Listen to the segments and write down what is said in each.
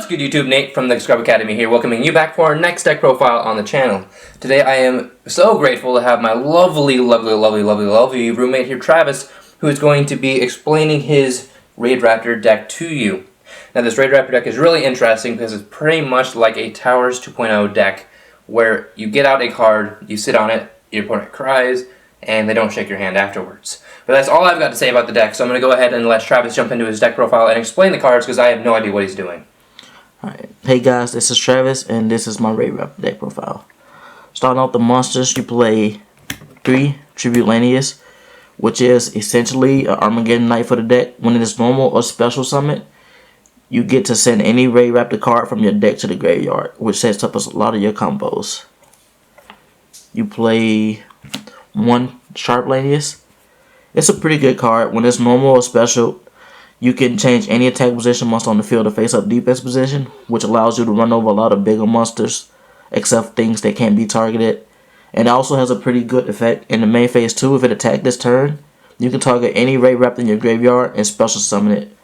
What's good, YouTube? Nate from the Scrub Academy here, welcoming you back for our next deck profile on the channel. Today I am so grateful to have my lovely roommate here, Travis, who is going to be explaining his RAIDRAPTOR deck to you. Now this RAIDRAPTOR deck is really interesting because it's pretty much like a Towers 2.0 deck where you get out a card, you sit on it, your opponent cries, and they don't shake your hand afterwards. But that's all I've got to say about the deck, so I'm going to go ahead and let Travis jump into his deck profile and explain the cards because I have no idea what he's doing. Alright, hey guys, this is Travis, and this is my RAIDRAPTOR deck profile. Starting off the monsters, you play 3 Tribute Lanius, which is essentially an Armageddon Knight for the deck. When it is normal or special summon, you get to send any RAIDRAPTOR card from your deck to the graveyard, which sets up a lot of your combos. You play 1 Sharp Lanius. It's a pretty good card. When it's normal or special, you can change any attack position monster on the field to face-up defense position, which allows you to run over a lot of bigger monsters, except things that can't be targeted. And it also has a pretty good effect in the main phase 2. If it attacked this turn, you can target any RAIDRAPTOR in your graveyard and special summon it,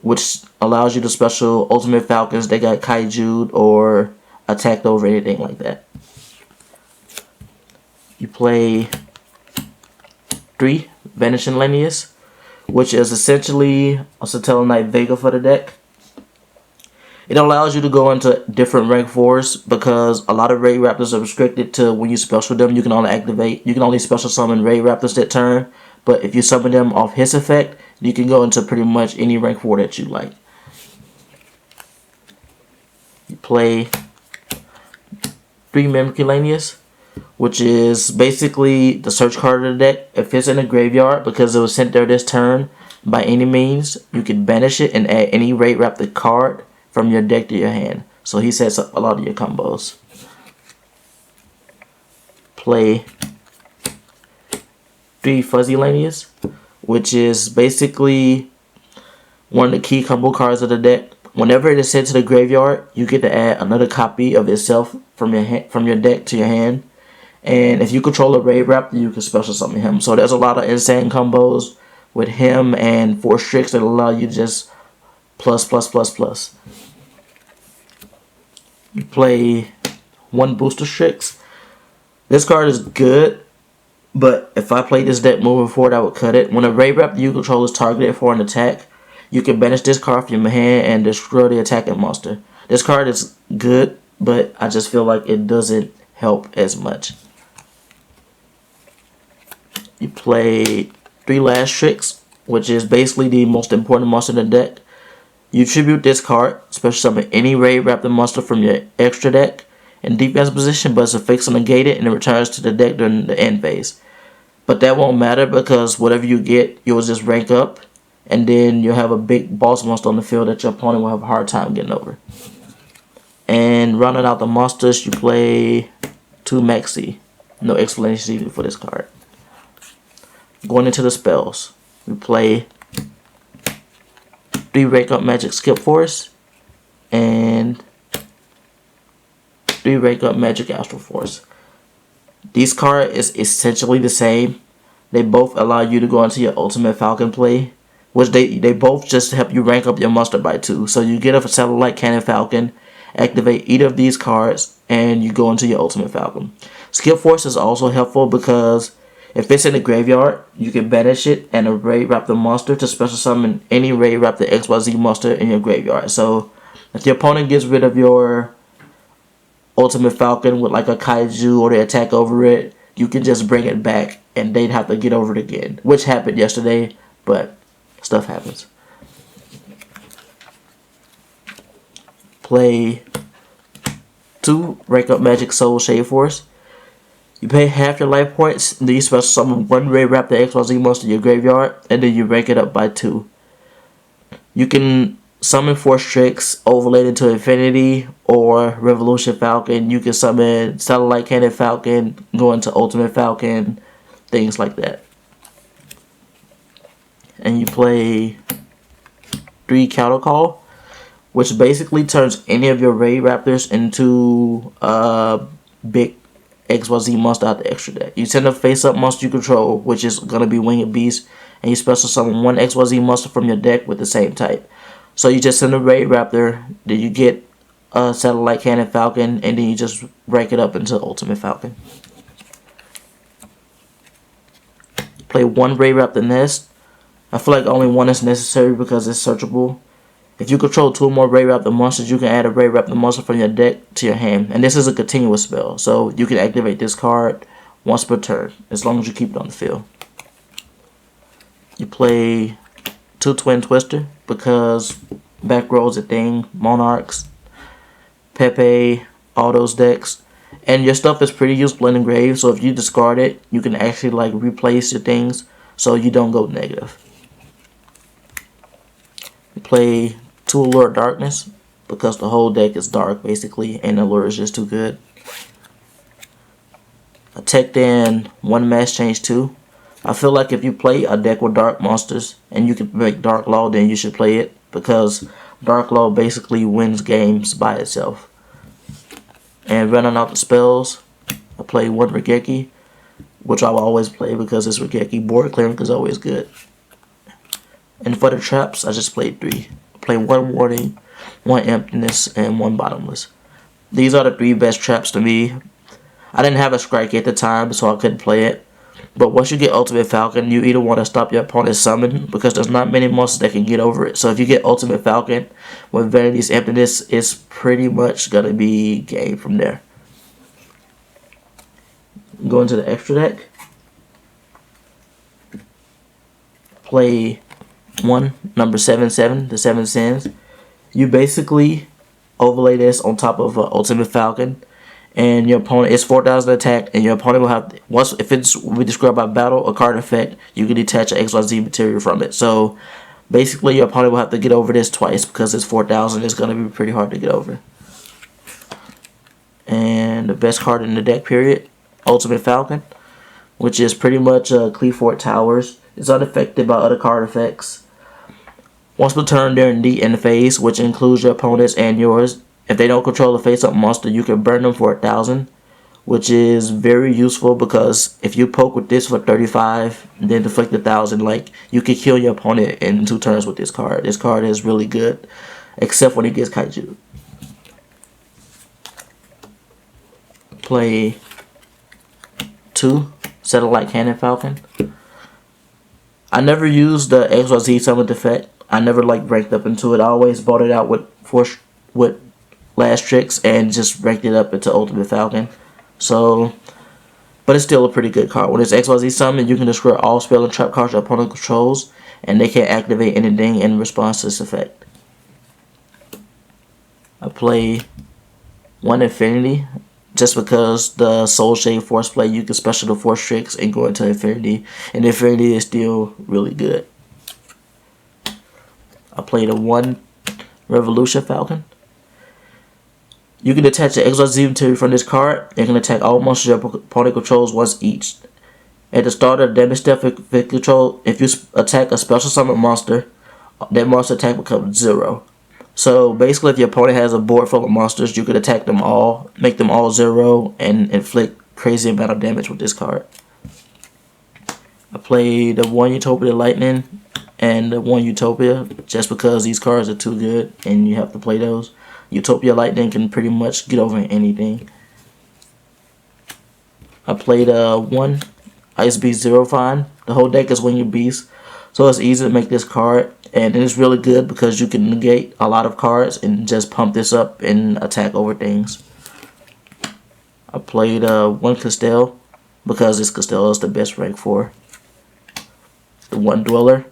which allows you to special Ultimate Falcons that got Kaiju'd or attacked over anything like that. You play 3 Vanishing Lanius, which is essentially a Satella Knight Vega for the deck. It allows you to go into different rank 4s because a lot of RAIDRAPTORs are restricted to when you special them. You can only special summon RAIDRAPTORs that turn, but if you summon them off his effect, you can go into pretty much any rank 4 that you like. You play 3 Mimicry Lanius, which is basically the search card of the deck. If it's in the graveyard, because it was sent there this turn, by any means, you can banish it and add any RAIDRAPTOR card from your deck to your hand. So he sets up a lot of your combos. Play 3 Fuzzy Lanius, which is basically one of the key combo cards of the deck. Whenever it is sent to the graveyard, you get to add another copy of itself from your deck to your hand. And if you control a RAIDRAPTOR, you can special summon him. So there's a lot of insane combos with him and 4 Strix that allow you to just plus. You play 1 Booster Strix. This card is good, but if I play this deck moving forward, I would cut it. When a RAIDRAPTOR you control is targeted for an attack, you can banish this card from your hand and destroy the attacking monster. This card is good, but I just feel like it doesn't help as much. You play 3 Last Tricks, which is basically the most important monster in the deck. You tribute this card, special summon any RAIDRAPTOR monster from your extra deck in defense position, but it's affixed and negated and it returns to the deck during the end phase. But that won't matter because whatever you get, you'll just rank up, and then you'll have a big boss monster on the field that your opponent will have a hard time getting over. And rounding out the monsters, you play 2 Maxi. No explanation needed for this card. Going into the spells, we play 3 Wake Up Magic Skip Force and 3 Wake Up Magic Astral Force. These cards is essentially the same. They both allow you to go into your Ultimate Falcon play, which they both just help you rank up your monster by 2. So you get a Satellite Cannon Falcon, activate either of these cards, and you go into your Ultimate Falcon. Skip Force is also helpful because if it's in the graveyard, you can banish it and a RAIDRAPTOR monster to special summon any RAIDRAPTOR XYZ monster in your graveyard. So if your opponent gets rid of your Ultimate Falcon with like a Kaiju or they attack over it, you can just bring it back and they'd have to get over it again. Which happened yesterday, but stuff happens. Play 2 Rank Up Magic Soul Shade Force. You pay half your life points, and then you special summon 1 RAIDRAPTOR XYZ monster in your graveyard, and then you rank it up by 2. You can summon 4 Strix, overlaid into Infinity, or Revolution Falcon. You can summon Satellite Cannon Falcon, go into Ultimate Falcon, things like that. And you play 3 Counter Call, which basically turns any of your RAIDRAPTORs into big XYZ monster out the extra deck. You send a face-up monster you control, which is going to be Winged Beast, and you special summon 1 XYZ monster from your deck with the same type. So you just send a RAIDRAPTOR, then you get Satellite Cannon Falcon, and then you just rank it up into Ultimate Falcon. Play 1 Raidraptor Nest. I feel like only 1 is necessary because it's searchable. If you control 2 or more Raidraptor monsters, you can add a Raidraptor monster from your deck to your hand. And this is a continuous spell, so you can activate this card once per turn, as long as you keep it on the field. You play 2 Twin Twister because back row is a thing. Monarchs, Pepe, all those decks. And your stuff is pretty useful in engraved, so if you discard it, you can actually like replace your things so you don't go negative. You play 2 Allure Darkness because the whole deck is dark basically, and Allure is just too good. Attack then 1 Mass Change 2. I feel like if you play a deck with dark monsters and you can make Dark Law, then you should play it because Dark Law basically wins games by itself. And running out the spells, I play 1 Regeki, which I will always play because it's Regeki. Board clearing is always good. And for the traps, I just played 3. I play 1 Warning, 1 Emptiness, and 1 Bottomless. These are the 3 best traps to me. I didn't have a Strike at the time, so I couldn't play it. But once you get Ultimate Falcon, you either want to stop your opponent's summon because there's not many monsters that can get over it. So if you get Ultimate Falcon with Vanity's Emptiness, it's pretty much going to be game from there. Go into the extra deck. Play 1 number 7/7, the 7 Sins. You basically overlay this on top of Ultimate Falcon. And your opponent is 4,000 attack, and your opponent will have if it's we described by battle or card effect, you can detach an XYZ material from it. So basically, your opponent will have to get over this twice because it's 4,000. It's gonna be pretty hard to get over. And the best card in the deck, period, Ultimate Falcon, which is pretty much Cleafort Towers. It's unaffected by other card effects. Once per turn, they're in the end phase, which includes your opponent's and yours. If they don't control the face-up monster, you can burn them for 1,000, which is very useful because if you poke with this for 35, then deflect 1,000, like you can kill your opponent in 2 turns with this card. This card is really good, except when he gets Kaiju. Play 2 Satellite Cannon Falcon. I never used the XYZ summon effect. I never like ranked up into it. I always bought it out with Last Tricks and just ranked it up into Ultimate Falcon. So, but it's still a pretty good card. When it's XYZ summon, you can destroy all spell and trap cards your opponent controls, and they can't activate anything in response to this effect. I play 1 Infinity just because the Soul Shade Force play, you can special the Force Tricks and go into Infinity, and Infinity is still really good. I played a 1 Revolution Falcon. You can attach an XYZ material from this card and can attack all monsters your opponent controls once each. At the start of the damage step control, if you attack a special summon monster, that monster attack becomes 0. So basically, if your opponent has a board full of monsters, you could attack them all, make them all 0, and inflict crazy amount of damage with this card. I played the 1 Utopia Lightning and the 1 Utopia just because these cards are too good and you have to play those. Utopia Lightning can pretty much get over anything. I played 1 Ice Beast Zero Fine. The whole deck is Winged Beast, so it's easy to make this card, and it's really good because you can negate a lot of cards and just pump this up and attack over things. I played 1 Castell because this Castell is the best rank for. The 1 Dweller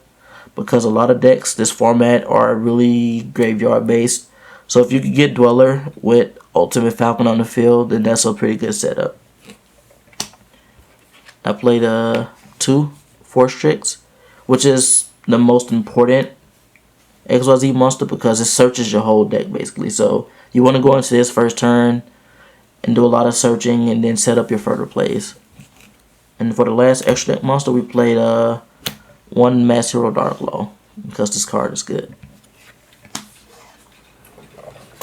because a lot of decks this format are really graveyard based. So if you can get Dweller with Ultimate Falcon on the field, then that's a pretty good setup. I played 2 Force Tricks, which is the most important XYZ monster because it searches your whole deck basically. So you want to go into this first turn and do a lot of searching and then set up your further plays. And for the last extra deck monster, we played 1 Mass Hero Dark Law because this card is good.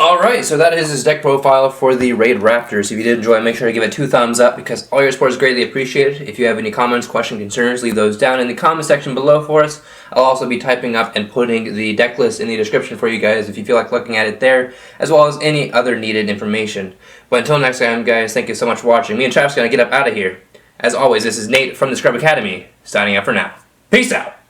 Alright, so that is his deck profile for the RAIDRAPTORs. If you did enjoy, make sure to give it 2 thumbs up because all your support is greatly appreciated. If you have any comments, questions, concerns, leave those down in the comment section below for us. I'll also be typing up and putting the deck list in the description for you guys if you feel like looking at it there, as well as any other needed information. But until next time, guys, thank you so much for watching. Me and Travis are going to get up out of here. As always, this is Nate from the Scrub Academy, signing out for now. Peace out!